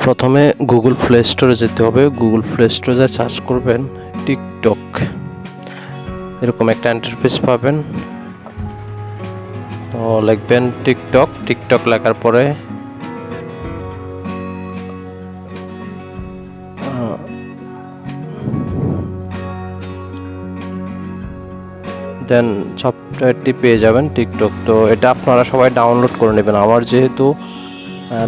প্রথমে Google play স্টোরে যেতে হবে। গুগল প্লে স্টোরে সার্চ করবেন টিকটক, এরকম একটা ইন্টারফেস পাবেন। তো লিখবেন টিকটক। টিকটক লেখার পরে দেন সফটওয়্যারটি পেয়ে যাবেন টিকটক। তো এটা আপনারা সবাই ডাউনলোড করে নেবেন। আমার যেহেতু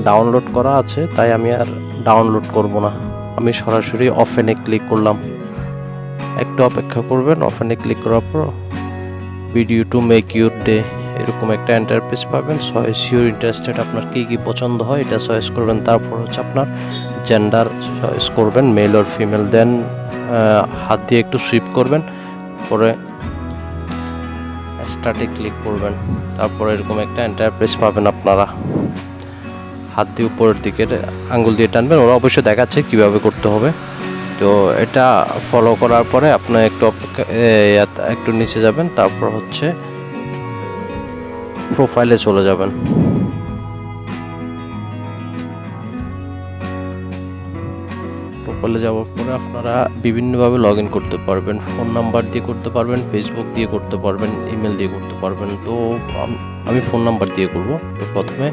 ডাউনলোড করা আছে তাই আমি আর ডাউনলোড করব না, আমি সরাসরি ওপেনে ক্লিক করলাম। একটু অপেক্ষা করবেন। ওপেনে ক্লিক করার পর video to make your day এরকম একটা ইন্টারফেস পাবেন। চয়েস ইউর ইন্টারেস্টেড, আপনার কী কী পছন্দ হয় এটা চয়েস করবেন। তারপর হচ্ছে আপনার জেন্ডার চয়েস করবেন, মেল অর ফিমেল। দেন হাত দিয়ে একটু সুইপ করবেন, পরে স্টার্টে ক্লিক করবেন। তারপর এরকম একটা ইন্টারফেস পাবেন। আপনারা হাত দিয়ে উপরের দিকে আঙ্গুল দিয়ে টানবেন, ওরা অবশ্যই দেখাচ্ছে কিভাবে করতে হবে। তো এটা ফলো করার পরে আপনি একটু নিচে যাবেন, তারপর হচ্ছে প্রোফাইলে চলে যাবেন। প্রোফাইলে যাওয়ার পরে আপনারা বিভিন্নভাবে লগ ইন করতে পারবেন। ফোন নাম্বার দিয়ে করতে পারবেন, ফেসবুক দিয়ে করতে পারবেন, ইমেল দিয়ে করতে পারবেন। তো আমি ফোন নাম্বার দিয়ে করব। তো প্রথমে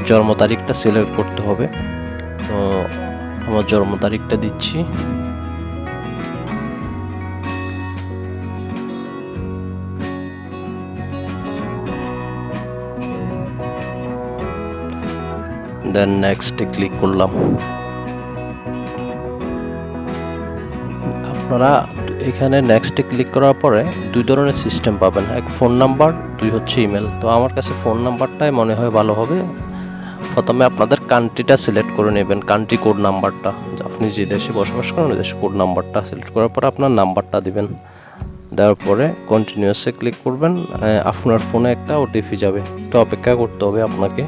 জন্ম তারিখটা সিলেক্ট করতে হবে। তো আমার জন্ম তারিখটা দিচ্ছি। দেন নেক্সটে ক্লিক করলাম। আপনারা এখানে নেক্সটে ক্লিক করার পরে দুই ধরনের সিস্টেম পাবেন, এক ফোন নাম্বার, দুই হচ্ছে ইমেল। তো আমার কাছে ফোন নাম্বারটাই মনে হয় ভালো হবে। প্রথমে আপনাদের কান্ট্রিটা সিলেক্ট করে নেবেন, কান্ট্রি কোড নাম্বারটা, আপনি যে দেশে বসবাস করেন ওই দেশের কোড নাম্বারটা সিলেক্ট করার পরে আপনার নাম্বারটা দিবেন। দেওয়ার পরে কন্টিনিউয়াসে ক্লিক করবেন। আপনার ফোনে একটা ওটিপি যাবে, একটু অপেক্ষা করতে হবে আপনাকে।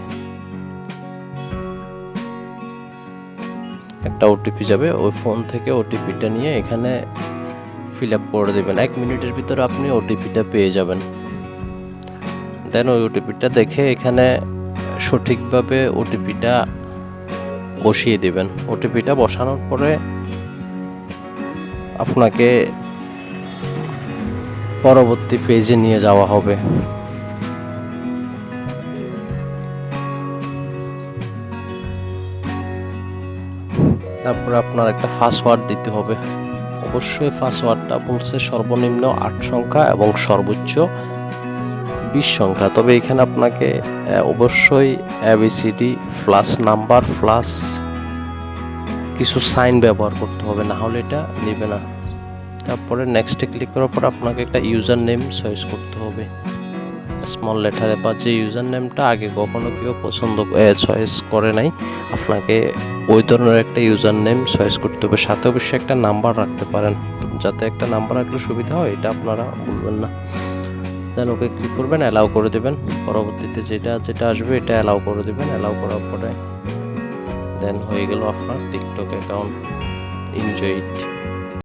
একটা ওটিপি যাবে, ওই ফোন থেকে ওটিপিটা নিয়ে এখানে ফিল আপ করে দেবেন। 1 মিনিটের ভিতরে আপনি ওটিপিটা পেয়ে যাবেন। দেন ওই ওটিপিটা দেখে এখানে সঠিকভাবে ওটিপিটা বসিয়ে দেবেন। ওটিপিটা বসানোর পরে আপনাকে পরবর্তী পেজে নিয়ে যাওয়া হবে। তারপরে আপনার একটা পাসওয়ার্ড দিতে হবে। অবশ্যই পাসওয়ার্ডটা বলছে সর্বনিম্ন 8 সংখ্যা এবং সর্বোচ্চ 20 সংখ্যা। তবে এখানে আপনাকে অবশ্যই ABCD প্লাস নাম্বার প্লাস কিছু সাইন ব্যবহার করতে হবে, না হলে এটা নেবে না। তারপরে নেক্সটে ক্লিক করার পর আপনাকে একটা ইউজার নেম চয়েস করতে হবে স্মল লেটারে, বা যে ইউজার নেমটা আগে কখনো কেউ চয়েস করে নাই, আপনাকে ওই ধরনের একটা ইউজার নেম চয়েস করতে হবে। সাথে অবশ্যই একটা নাম্বার রাখতে পারেন, যাতে একটা নাম্বার রাখলে সুবিধা হয়, এটা আপনারা বলবেন না। দেন ওকে ক্লিক করবেন, অ্যালাউ করে দেবেন। পরবর্তীতে যেটা আসবে এটা অ্যালাউ করে দেবেন। অ্যালাউ করার পরে দেন হয়ে গেল আপনার টিকটক অ্যাকাউন্ট। Enjoy it.